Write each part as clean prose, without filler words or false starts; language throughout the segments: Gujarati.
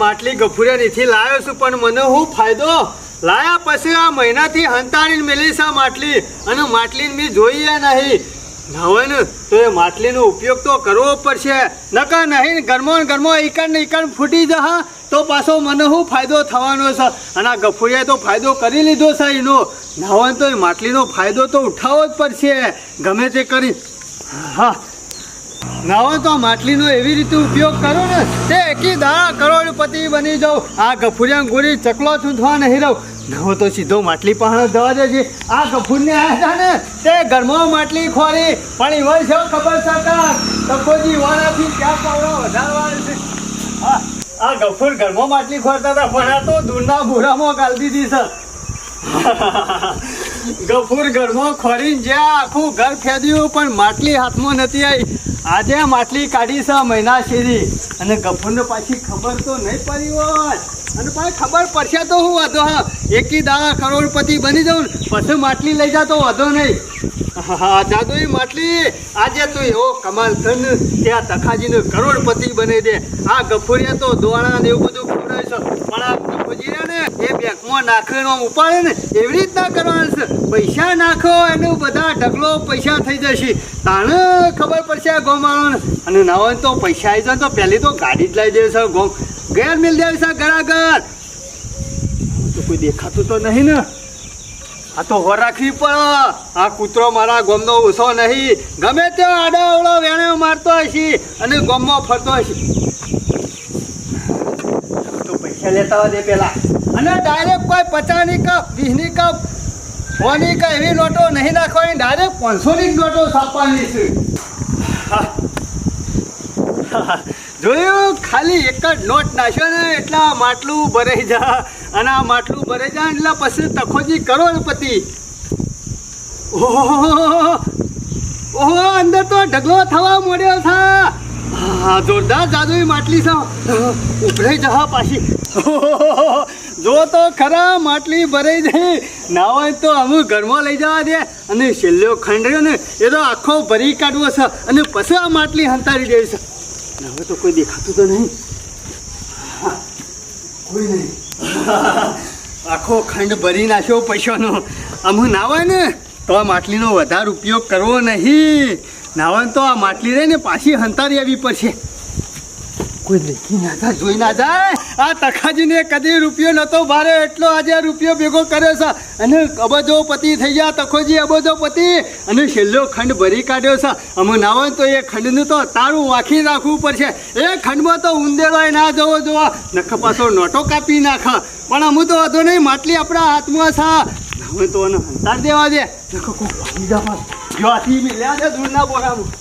માટલી ગફુરિયા નીથી લાવ્યો છું, પણ મને હું ફાયદો લાયા પછી આ મહિનાથી હંતાડીને મેલી છે માટલી, અને માટલીને મેં જોઈએ નહીં. હવે ને તો એ માટલીનો ઉપયોગ તો કરવો પડશે, નકર નહીં ઘરમાં ઈકણ ને ઈકણ ફૂટી જશે તો પાછો મને શું ફાયદો થવાનો છે. અને આ ગફુરિયાએ તો ફાયદો કરી લીધો છે એનો. નાવન તો એ માટલીનો ફાયદો તો ઉઠાવવો જ પડશે ગમે તે કરી. હા, નાવન તો માટલીનો એવી રીતે ઉપયોગ કરો ને તે એકી દાડા કરોડપતિ બની જાઉં. આ ગફુરિયા ગોરી ચકલો ચૂંધવા નહીં રહું. નાવો તો સીધો માટલી પાસે જવા દેજે. આ ગફુરને આવ્યા હતા ને તે ઘરમાં માટલી ખોરી, પણ એવા છે ખબર છે તકોજી વાળાથી ક્યાં પાવડો વધારવાનો છે. હા, આ ગફુર ઘરમાં માટલી ખોરતા હતા, પણ આ તો દૂરના બોરામાં ગાળી દીધી છે. ગફુર ઘરમાં ખોરીને જ્યાં આખું ઘર ફેદ્યું, પણ માટલી હાથમાં નથી આવી. આજે માટલી કાઢી છે મહિના સુધી, અને ગફુરને પાછી ખબર તો નહીં પડી હોય. અને પાછી ખબર પડશે તો હું વાંધો? હા, એકી દાડા કરોડપતિ બની જાઉં ને પછી માટલી લઈ જાતો વાંધો નહીં. હા જાદુઈ માટલી આજે તો એવો કમાલ થન ત્યાં તખાજીને કરોડપતિ બનાવી દે. આ ગફુરિયા તો દોણા ને એવું બધું ખવડાવે છે, પણ આ ગફુજીને ને એ બેંકમાં નાખીને ઉપાડે ને એવી રીતના કરવાનું છે. પૈસા નાખો એનું બધા ઢગલો પૈસા થઈ જશે, તાણે ખબર પડશે આ ગોમાળોને. અને નાવા તો પૈસા આવી જાય તો પહેલી તો ગાડી જ લઈ દેવી છે, ગોમ ઘેર મિલ દેવી છે ઘરાઘર. તો કોઈ દેખાતું તો નહીં ને? આ તો હો રાખવી પડે. આ કૂતરો મારા ગોમનો ઓછો નહીં, ગમે તે આડો અવળો વેણે મારતો હશે અને ગોમમાં ફરતો હશે. તો પૈસા લેતા દે પેલા, અને ડાયરેક્ટ કોઈ 50ની કપ 20ની કપ 100ની કપ એવી નોટો નહીં નાખવાની, ડાયરેક્ટ 500ની નોટો છાપવાની છે. જોયું? ખાલી એક જ નોટ નાખ્યો ને એટલે માટલું ભરાઈ જા, અને આ માટલું ભરાઈ જાય એટલે પછી તખોજી કરોડપતિ. ઓહો, અંદર તો ઢગલો થવા મળ્યો છે. હા, જોરદાર જાદુઈ માટલી છે. ઉભરાઈ જા પાછી. જો તો ખરા માટલી ભરાઈ જાય. ના હોય તો અમુક ઘરમાં લઈ જવા દે, અને છેલ્લો ખંડ રહ્યો ને એ તો આખો ભરી કાઢવો છે, અને પછી આ માટલી હંતાડી દેવી છે. હવે તો કોઈ દેખાતું તો નહીં, કોઈ નહીં. આખો ખંડ ભરી નાખ્યો પૈસાનો. અમુક નાવા ને તો આ માટલીનો વધારે ઉપયોગ કરવો નહીં. નાવા તો આ માટલી રહે ને પાછી હંતારી આવી પડશે. કોઈ દેખી ના જાય, જોઈ ના જાય. આ તખાજીને કદી રૂપિયો નતો ભારે, એટલો આજે રૂપિયો ભેગો કર્યો છે, અને અબજોપતિ થઈ ગયા તખોજી, અબજોપતિ. અને છેલ્લો ખંડ ભરી કાઢ્યો છે. અમે ના હોય તો એ ખંડનું તો તારું વાખી રાખવું પડશે. એ ખંડમાં તો ઉંદેરોય ના જવો જોવા, નખ પાછો નોટો કાપી નાખ. પણ અમુક તો વાંધો નહીં, માટલી આપણા હાથમાં છે. હવે તો એને હંતાડી દેવા દે. નખ કોઈ ભાગી જા, જો આથી મિલ્યા છે દૂરના બોરામાં.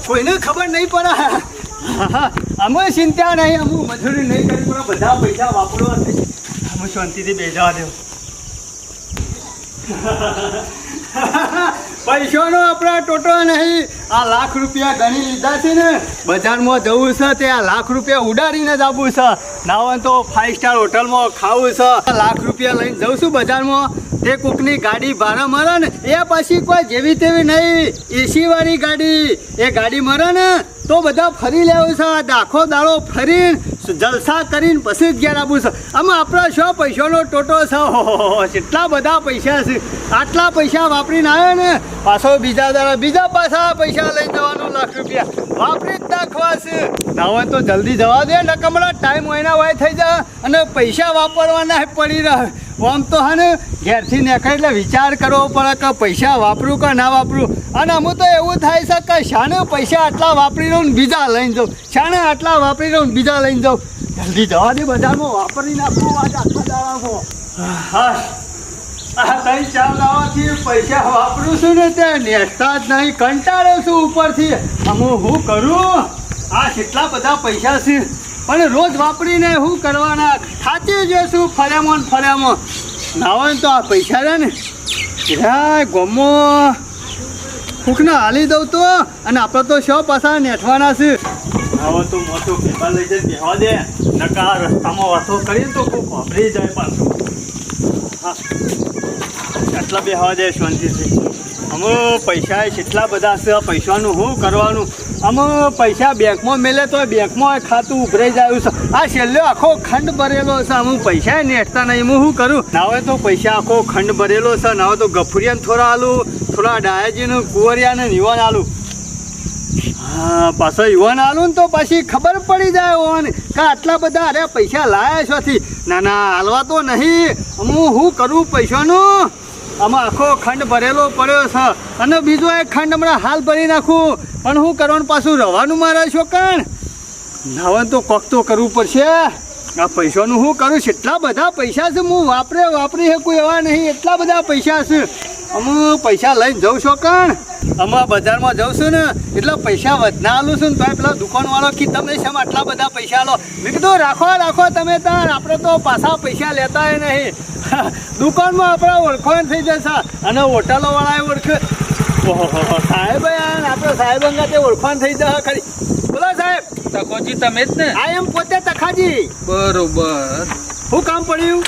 કોઈને ખબર નહીં પડે. અમે ચિંતા નહીં, અમુક મજૂરી નહીં કરી પડે, બધા પૈસા વાપરવા થઈ. અમે શાંતિથી બેસવા દેવ. પૈસાનો આપણા ટોટો નહીં. આ લાખ રૂપિયા ગણી લીધા છે ને, બજારમાં જવું છે તે આ લાખ રૂપિયા ઉડાડીને જ આવવું છે. ના હોય તો 5 સ્ટાર હોટલમાં ખાવું છે. લાખ રૂપિયા લઈને જઉં છું બજારમાં, તે કોકની ગાડી ભાડે મરે ને એ પછી કોઈ જેવી તેવી નહીં, એસી વાળી ગાડી. એ ગાડી મરે ને તો બધા ફરી લેવું છે, આખો દાડો ફરીને જલસા કરીને પછી જ ઘેર આવવું છે. આમાં આપણા શું પૈસાનો ટોટો છે, કેટલા બધા પૈસા છે. આટલા પૈસા વાપરીને આવ્યો ને પાછો બીજા દાડા બીજા પાછા પૈસા લઈ જવાનો લાખ રૂપિયા વાપરી જ નાખવા છે. ના હોય તો જલ્દી જવા દે, ને કમળા ટાઈમ હોયના હોય થઈ જાય, અને પૈસા વાપરવાના પડી રહે. આમ તો હા ને ઘેરથી નીકળે એટલે વિચાર કરવો પડે કે પૈસા વાપરું કે ના વાપરું. અને અમુક તો એવું થાય છે કે શાને પૈસા આટલા વાપરી રહું ને બીજા લઈને જાઉં, શાને આટલા વાપરી રહું ને બીજા લઈને જાઉં. જલ્દી જવા દે, બજારમાં વાપરી નાખવું આજે આખા દાડામાં. હા, આ 3-4 દાવાથી પૈસા વાપરું છું ને તે નેસતા જ નહીં, કંટાળ્યો છું ઉપરથી. અમુક હું કરું? આ કેટલા બધા પૈસા છે, પણ રોજ વાપરીને શું કરવાના? થાચી જઈશું ફર્યામાં. ના હોય તો આ પૈસા રહે ને ગોમમાં ફૂકને હાલી દઉં તો, અને આપણે તો શો પાછા નેઠવાના છે. હવે તો મોટો પેપર લઈ જઈને બેહવા દે, નકા રસ્તામાં વાતો કરીએ તો ખૂબ વાપરી જાય પાછું. હા, આટલા બેહવા દે શાંતિથી. અમે પૈસા કેટલા બધા છે, પૈસાનું શું કરવાનું? આમાં પૈસા બેંકમાં મેલે તો બેંકમાં ખાતું ઉભરાઈ જાય છે. આ છેલ્લો આખો ખંડ ભરેલો છે. અમુક પૈસા નેટતા નહીં. હું શું કરું? નાવે તો પૈસા આખો ખંડ ભરેલો છે. નાવે તો ગફુરિયાને થોડા આલું, થોડા ડાયાજીને કુંવરિયાને યુવાન આલું. હા, પાછો યુવાન આલું ને તો પછી ખબર પડી જાય ઓન કે આટલા બધા અરે પૈસા લાયા છોથી. ના ના, હાલવા તો નહીં. હું શું કરું પૈસાનું? આમાં આખો ખંડ ભરેલો પડ્યો છે અને બીજો એક ખંડ હમણાં હાલ ભરી નાખું. પણ શું કરવાનું પાછું રવાનું મારા છોકણ? નાવન તો કોક તો કરવું પડશે. આ પૈસાનું શું કરું? કેટલા બધા પૈસા છે. હું વાપરી શકું એવા નહીં. એટલા બધા પૈસા છે. અમુક પૈસા લઈને જઉં છોકણ. અમે બજારમાં જઉં છું ને એટલે પૈસા વધના આલું છું ને તો પેલા દુકાનવાળો કી તમે શેમ આટલા બધા પૈસા લો? મેં કીધું રાખો તમે તાર. આપણે તો પાછા પૈસા લેતા નહીં. દુકાનમાં આપણા ઓળખાણ થઈ જશે અને હોટલો વાળા ઓળખે. ઓહો સાહેબ, આપણે સાહેબ અંગાતે ઓળખાણ થઈ જશે ખરી. બોલો સાહેબ. તકોજી તમે જ ને? આ એમ પોતે તખાજી. બરોબર. શું કામ પડ્યું?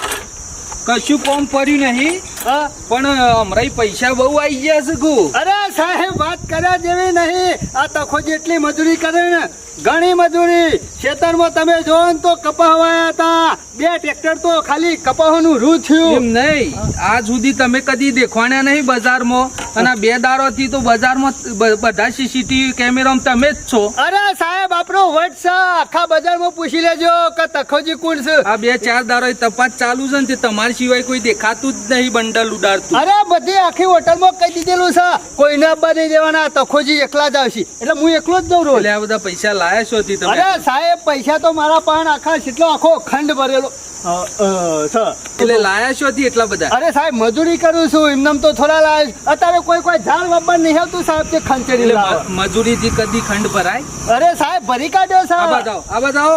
કશું કોમ પડ્યું નહીં, હા, પણ હમણાં પૈસા બહુ આવી ગયા છે ગુ. અરે સાહેબ વાત કર્યા જેવી નહીં. આ તખો જેટલી મજૂરી કરે ને, ઘણી મજૂરી. ખેતરમાં તમે જો ને તો કપા વાયા હતા. 2 ટ્રેક્ટર તો ખાલી કપાવાનું રૂ થયું. એમ નહીં, આજ સુધી તમે કદી દેખવાના નહીં બજારમાં, અને 2 દારોથી તો બજારમાં બધા સીસીટીવી કેમેરામાં તમે જ છો. અરે સાહેબ, આપણો વટ છે. આખા બજારમાં પૂછી લેજો કે તખોજી કોણ છે. આ 2-4 દારો તપાસ ચાલુ છે ને તે તમારા સિવાય કોઈ દેખાતું જ નહીં બંડલ ઉડાડતું. અરે બધી આખી હોટલમાં કહી દીધેલું છે કોઈને અબ્બા નહીં દેવાના. તખોજી એકલા જ આવશે એટલે હું એકલો જ દઉં રોજ. એટલે આ બધા પૈસા લાયા છો થી તમે? અરે સાહેબ, પૈસા તો મારા પાન આખા કેટલો આખો ખંડ ભરેલો છે. એટલે લાયા છો થી એટલા બધા? અરે સાહેબ, મજૂરી કરું છું. એમનેમ તો થોડા લાવે. અત્યારે કોઈ ઝાડ વાપર નહીં આવતું સાહેબ. તે ખંચેરી લાવે. મજૂરી થી કદી ખંડ ભરાય? અરે સાહેબ, ભરી કાઢ્યો સાહેબ. આ બતાવો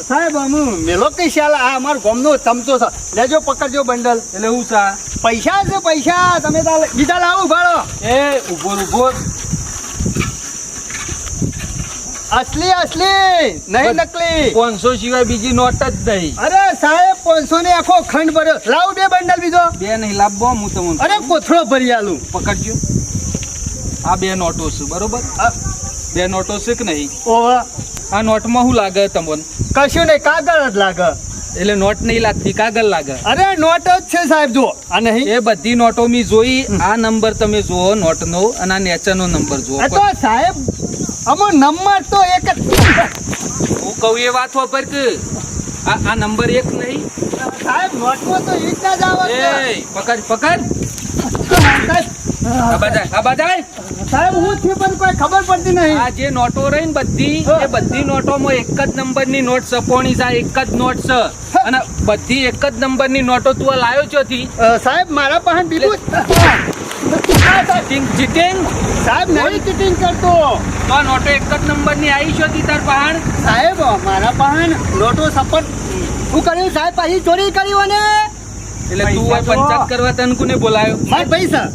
સાહેબ. હું મેલો કઈ શાલ. આ અમારો ગામનો ચમચો છે. લેજો, પકડજો બંડલ. એટલે હું સા પૈસા છે પૈસા. તમે બીજા લાવો ભાડો. એ ઉભો અસલી નહીં નકલી. 500 સિવાય બીજી નોટ જ નહીં. અરે સાહેબ, 500 ને આખો ખંડ ભર્યો. લાવો 2 બંડલ બીજો. 2 નહીં લાવવો હું તમને. અરે કોથળો ભરી આલું. પકડજો. આ 2 નોટો છે બરોબર? 2 નોટો છે કે નહીં? ઓવા, આ નોટમાં શું લાગે તમને? કશું નહીં, કાગળ જ લાગે. એટલે નોટ નહીં લાગતી, કાગળ લાગે. અરે નોટ જ છે સાહેબ. જો આ નહીં. એ બધી નોટો મેં જોઈ. આ નંબર તમે જુઓ નોટનો, અને આ નેચરનો નંબર જુઓ. આ તો સાહેબ અમો નંબર તો એક જ. હું કહું એ વાત વાપર કે આ નંબર 1 નહીં સાહેબ, નોટમાં તો એક જ આવે છે. એ પકડ સાહેબ, આ બધાય સાહેબ હું થયું પણ કોઈ ખબર પડતી નહીં. આ જે નોટો રહી ને બધી, એ બધી નોટોમાં એક જ નંબરની નોટ સપોણી છે. એક જ નોટ છે અને બધી એક જ નંબરની નોટો તું લાયો ચોથી. સાહેબ, મારા પાસે બીજું ચીટિંગ સાહેબ નહીં ચીટિંગ કરતો. તો આ નોટો એક જ નંબરની આવી ચોથી તાર પહાણ? સાહેબ, મારા પાસે નોટો સપોર્ટ શું કર્યું સાહેબ? પછી ચોરી કરી ને. એટલે તું આ પંચાયત કરવા તને કોને બોલાયો? મારા ભાઈ સર,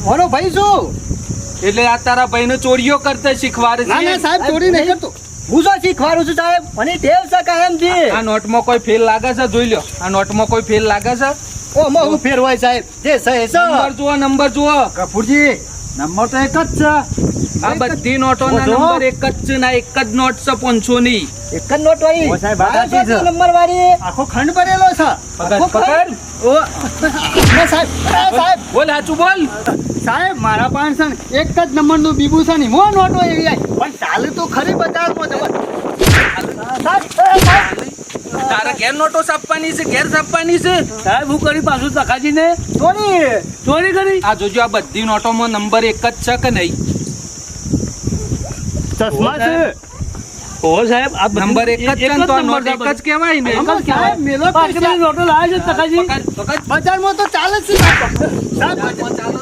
મારો ભાઈ શું? એટલે આ તારા ભાઈને ચોરીઓ કરતા શીખવાડે ના ના છે? સાહેબ, ચોરી નહીં કરતો. હું શું શીખવાડું છું સાહેબ? મને ટેવ છે કાયમ થી. આ નોટમાં કોઈ ફેલ લાગે છે? જોઈ લ્યો, આ નોટમાં કોઈ ફેલ લાગે છે? ઓમાં હું ફેર હોય સાહેબ? જે છે નંબર જુઓ. કપૂરજી, નંબર તો એક જ છે. આ બધી નોટોના નંબર એક જ છે ને એક જ નોટ છે 500 ની. એક જ નોટ વાળી. ઓ સાહેબ, આ છે નંબર વાળી. આખો ખંડ ભરેલો છે. પકડ. ઓ ના સાહેબ, સાહેબ બોલ, સાચું બોલ. સાહેબ, મારા પાસે છે ને એક જ નંબરનું બીબુ છે ને મો નોટો એવી આવી. પણ ચાલે તો ખરી બજારમાં જવા. સાહેબ, તારા ઘેર નોટો છાપવાની છે? ઘેર છાપવાની છે? સાહેબ હું કરી પાછું તખાજીને ચોરી કરી. આ જોજો, આ બધી નોટોમાં નંબર એક જ છે કે નહીં? ચશ્મા છે. ઓ સાહેબ, આ નંબર એક જ છે ને તો આ નોટ એક જ કહેવાય ને. સાહેબ, મેલો નોટો લાવે છે તખાજી. પકડ. બજારમાં તો ચાલે જ છે સાહેબ.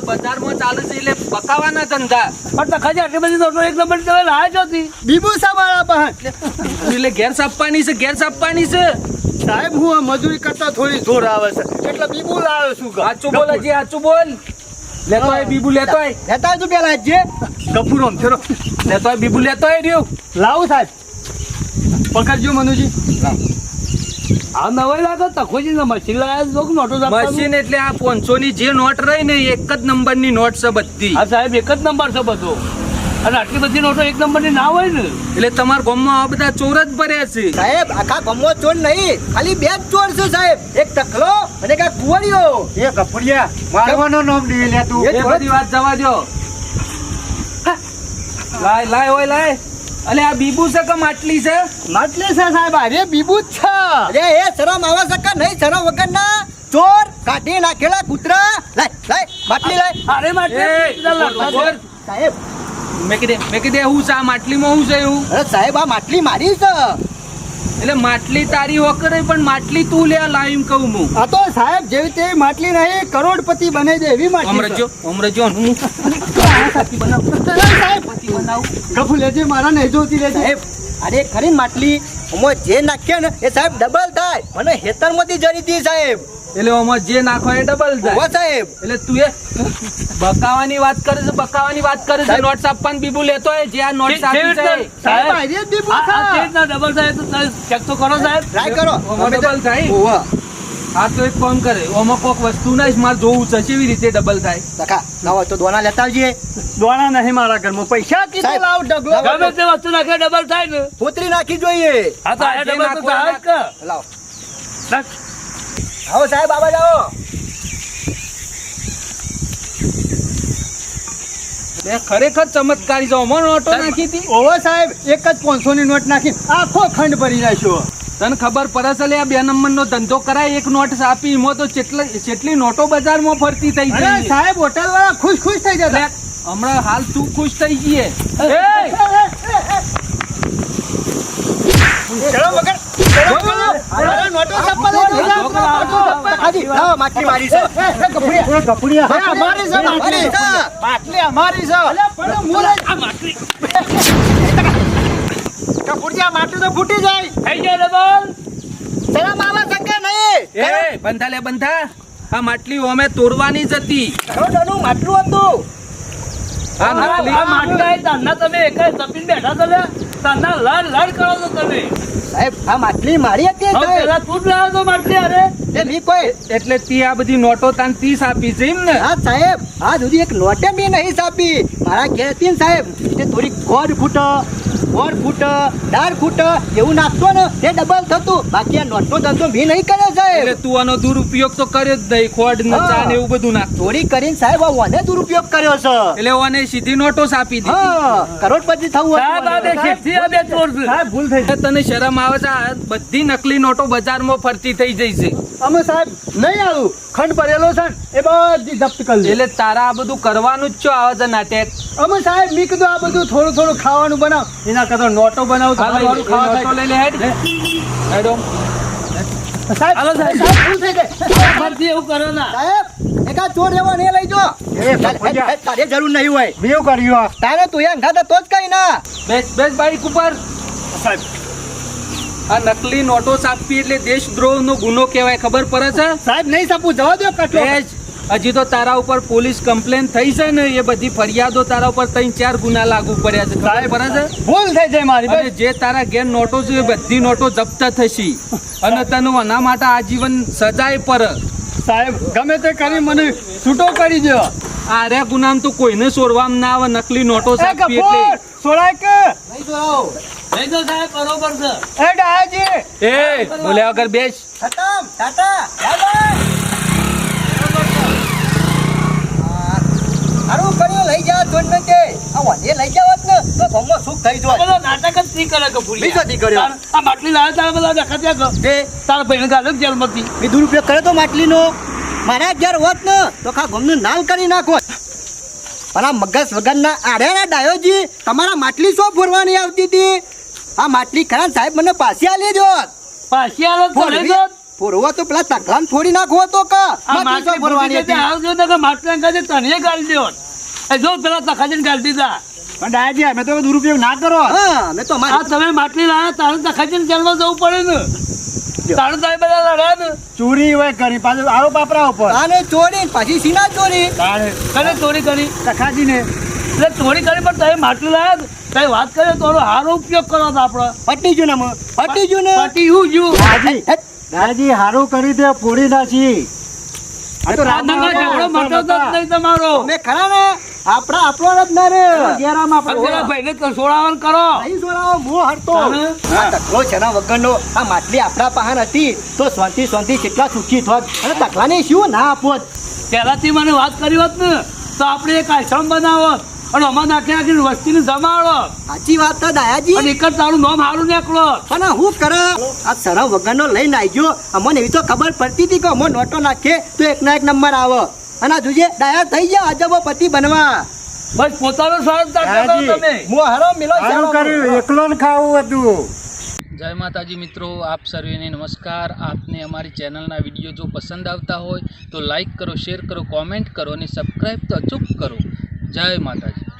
બજારમાં ચાલે છે એટલે બકાવાના ધંધા. પણ તખાજી આટલી બધી નોટો એક નંબર તમે લાવે છો બીબુ સા મારા પાસે. એટલે ઘેર છાપવાની છે, ઘેર છાપવાની છે. સાહેબ, હું આ મજૂરી કરતા થોડી જોર આવે છે એટલે બીબુ લાવે છું. સાચું બોલ, હજી સાચું બોલ. લેતો આય બીબુ, લેતો આય. લેતા તું પેલા જે ગફુરો ફેરો લેતો આય બીબુ, લેતો આય રહ્યો. લાવું સાહેબ. પકડજો મનુજી. આ નવાઈ લાગે તખોજી મશીન લાવ્યા નોટો. મશીન એટલે આ 500 ની જે નોટ રહી ને એક જ નંબરની નોટ છે બધી. હા સાહેબ, એક જ નંબર છે બધો. અને આટલી બધી નોટો એક નંબરની ના હોય ને. એટલે તમારા ગામમાં આ બધા ચોર જ ભર્યા છે. સાહેબ આખા ગામમાં ચોર નહીં, ખાલી બે જ ચોર છે સાહેબ, એક ટકલો અને એક આ કુંવરિયો. એ કપડિયા મારવાનો નામ નહીં લે તું. એ બધી વાત જવા દો. લાય ઓય લાય. અલે આ બીબુ છે કે માટલી છે? માટલી છે સાહેબ, અરે બીબુ જ છે. અરે એ શરમ આવે છે કે નહીં? શરમ વગરના ચોર, કાઢી નાખેલા કૂતરા. લાય માટલી લાય. અરે માટે ચોર. સાહેબ મેં કીધે હું છે આ માટલીમાં હું છે એવું? અરે સાહેબ આ માટલી મારી છે. એટલે માટલી તારી હોકરે પણ માટલી તું લે લાઈમ કહું હું. આ તો સાહેબ જેવી તેવી માટલી નહીં, કરોડપતિ બને છે એવી માટલી છે. અમરજો હું કફુ લેજે, મારા નહીં જોતી લેજે. સાહેબ અરે ખરી માટલી ઓમો જે નાખ્યા ને એ સાહેબ ડબલ થાય. મને હેતરમાંથી જરી હતી સાહેબ. એટલે આમાં જે નાખો એ ડબલ હોવા થાય. સાહેબ એટલે તું એ બકાવાની વાત કરે છે, બકાવાની વાત કરે છે. નોટ છાપવાનું બીબુ લેતો હોય જે આ નોટ છાપી છે. સાહેબ આ જે બીબુ આ છે. રીતના ડબલ થાય તો તમે ચેક તો કરો સાહેબ. ટ્રાય કરો. ઓમાં ડબલ થાય? હોવા હા તો એક કામ કરે, આમાં કોક વસ્તુ ના મારે જોવું છે કેવી રીતે ડબલ થાય. લખા ના હોય તો દોના લેતા આવજે. દોના નહીં મારા ઘરમાં, પૈસા કીધું લાવ ડગલો. ગમે તે વસ્તુ નાખે ડબલ થાય ને. ફોતરી નાખી જોઈએ. હા તો આ ડબલ તો થાય જ કે. લાવ નાખ. આવો સાહેબ આવા જાઓ. એ ખરેખર ચમત્કારી છે. આમાં નોટો નાખી હતી. ઓવો સાહેબ એક જ 500 ની નોટ નાખી આખો ખંડ ભરી નાખ્યો. તને ખબર પડે છે લે આ 2 નંબરનો ધંધો કરાય, એક નોટ આપી એમાં તો કેટલી નોટો બજારમાં ફરતી થઈ અરે ગઈ. સાહેબ હોટલ વાળા ખુશ થઈ જતા. લે, હમણાં હાલ તું ખુશ થઈ ગઈ. ચલો મગર અરે નોટો છપ્પા લઈ લાવ માટલી મારી છે. કપડિયા અરે અમારી છે, અમારી છે. માટલી અમારી છે. અલે પણ મોરે આ માટલી કપડિયા માટલી તો ફૂટી જાય. થઈ જાય ડબલ. શરમ આવે છે કે નહીં? એ બંધા લે બંધા. આ માટલી ઓમે તોડવાની જ હતી. કરોડોનું માટલું હતું. આ નકલી આ માટલા એ તારના તમે એકાય તપીને બેઠા તો લે. તારના લડ કરો છો તમે. સાહેબ આ માટલી મારી હતી હવે સાહેબ. પેલા તું જ લાવ્યો તો માટલી અરે. એ મી કોઈ એટલે તી આ બધી નોટો તાન 30 આપી છે એમ ને? હા સાહેબ આ સુધી એક નોટે બી નહીં સાપી. મારા ઘેર થી ને સાહેબ તે થોડી ગોળ ફૂટ દાળ ફૂટ એવું નાખતો ને તે ડબલ થતું. બાકી આ નોટનો ધંધો બી નહીં કર્યો એટલે સાહેબ. તું આનો દુરુપયોગ તો કર્યો જ નહીં. ખોડ ને હા. ચા ને એવું બધું નાખ. ચોરી કરીને સાહેબ આ મને દુરુપયોગ કર્યો છે. એટલે ઓને સીધી નોટો આપી દીધી. હા કરોડપતિ થવું સાહેબ આ બે ખેતથી આ બે ચોર છે. સાહેબ ભૂલ થઈ એટલે તને શરમ આવે છે? આ બધી નકલી નોટો બજારમાં ફરતી થઈ જઈ છે. અમે સાહેબ નહીં આવું ખંડ ભરેલો છે ને, એ બધી જપ્ત કરી લે. એટલે તારા આ બધું કરવાનું જ છો આવે છે નાટક. અમે સાહેબ મેં કીધું આ બધું થોડું ખાવાનું બનાવ, એના કરતા નોટો બનાવ તો હાલો, સારું એ ખાવા નોટો થાય. લઈ લે હેડ. હેડો. સાહેબ હાલો સાહેબ. સાહેબ ભૂલ થઈ ગઈ. ફરતી એવું કરો ના. સાહેબ એકા ચોર લેવા ને લઈ જો. તારે જરૂર નહીં હોય. મેં કર્યું તારે તું યાર ગાતા તો જ કઈ ના. બેસ બાઈક ઉપર. સાહેબ આ નકલી નોટો છાપવી એટલે દેશદ્રોહ નો ગુનો કહેવાય. ખબર પડે છે? સાહેબ નહીં સાપું જવા દો કટલો. બેસ. હજી તો તારા ઉપર પોલીસ કમ્પ્લેન થઈ છે ને, એ બધી ફરિયાદો તારા ઉપર 3-4 ગુના લાગુ પડ્યા છે. ખબર પડે છે? ભૂલ થઈ જાય મારી. અને જે તારા ઘેર નોટો છે એ બધી નોટો જપ્ત થશે અને તને આના માટે આજીવન સજાય પર. સાહેબ ગમે તે કરી મને છૂટો કરી દો. આ રે ગુનામ તો કોઈને છોડવામાં ના આવે. નકલી નોટો છાપવી એટલે. સોળાય કે નહીં દોરાવો. નહીં તો સાહેબ બરોબર છે. એ ડાયાજી એ બોલ્યા વગર બેસ. ખતમ ટાટા બાય હારું કર્યું લઈ જાવ જોડને તે. આ વાને લઈ જાવત ને તો ગમો સુખ થઈ આ જોય. બધો નાટક જ નહીં કરે કપૂરિયા. બીજોથી કર્યો. આ માટલી લાવે તારે બધા દેખાત્યા કે તે તારા ભાઈને ગાલો જેલમાંથી. મેં દુરુપયોગ કર્યો તો માટલીનો. મારા ઘેર હોત ને તો ખા ગમનું નાલ કરી નાખો. પણ આ મગજ વગરના આડ્યાના ડાયોજી તમારા માટલી શું ફોરવાની આવતી હતી? આ માટલી ખરા સાહેબ મને પાછી આલી દો. પાછી આલો તો લઈ દો. ફોરવો તો પેલા તકલાન ફોડી નાખવો તો કા આ માટલી શું ફોરવાની માટલી હતી? આવજો ને કે માટલા કાજે તને ગાળી દેવો. એ જો પેલા તખાજીને ગાળી દીધા. પણ ડાયાજી અમે તો દુરુપયોગ ના કરો. હા મેં તો આ મારી તમે માટલી લાવ્યા તારે તખાજીને જેલમાં જવું પડે ને. તારે તો એ બધા લડ્યા ને. ચોરી હોય કરી પાછું આરોપ આપરા ઉપર. આને ચોરી પાછી સીના ચોરી. કને ચોરી કરી તખાજીને એટલે ચોરી કરી પણ તમે માટલું લાવ્યા ને, તમે વાત કરે તો એનો સારો ઉપયોગ કરો તો આપણે પટી ગયું ને અમે. પટી ગયું ને. પટી હું જ્યું. દાદાજી દાદાજી હારું કરી દે પૂરી નાખી. આ તો રાતના ઝઘડો મટતો જ નહીં તમારો. અમે ખરા ને આપણો જ ના રે ઘેરામાં આ પેલા ભાઈને તો સોડાવન કરો નહીં સોરાવો મો હરતો તાને? આ તકલો છે ના વગરનો આ માટલી આપણા પાહન હતી તો શાંતિ કેટલા સુખી થોત અને તકલાને શું ના આપોત પહેલાથી મને વાત કરી હોત ને તો આપણે એક આશ્રમ બનાવત અને અમારે આખી વસ્તીને જમાડો સાચી વાત તો દાયાજી અને એક જ તારું નામ હારું નીકળો પણ હું કરે આ સરમ વગરનો લઈને આવી ગયો અમને એવી તો ખબર પડતી હતી કે અમો નોટો નાખે તો એકના એક નંબર આવે અને આ જોજે ડાયા થઈ ગયા અજબો પતિ બનવા બસ પોતાનો સ્વાર્થ રાખો તમે હું હારો મિલો એકલો ને ખાવું હતું જય માતાજી મિત્રો, આપ સર્વેને નમસ્કાર. આપને અમારી ચેનલના વિડીયો જો પસંદ આવતા હોય તો લાઈક કરો, શેર કરો, કોમેન્ટ કરો અને સબસ્ક્રાઈબ તો અચૂક કરો. જય માતાજી.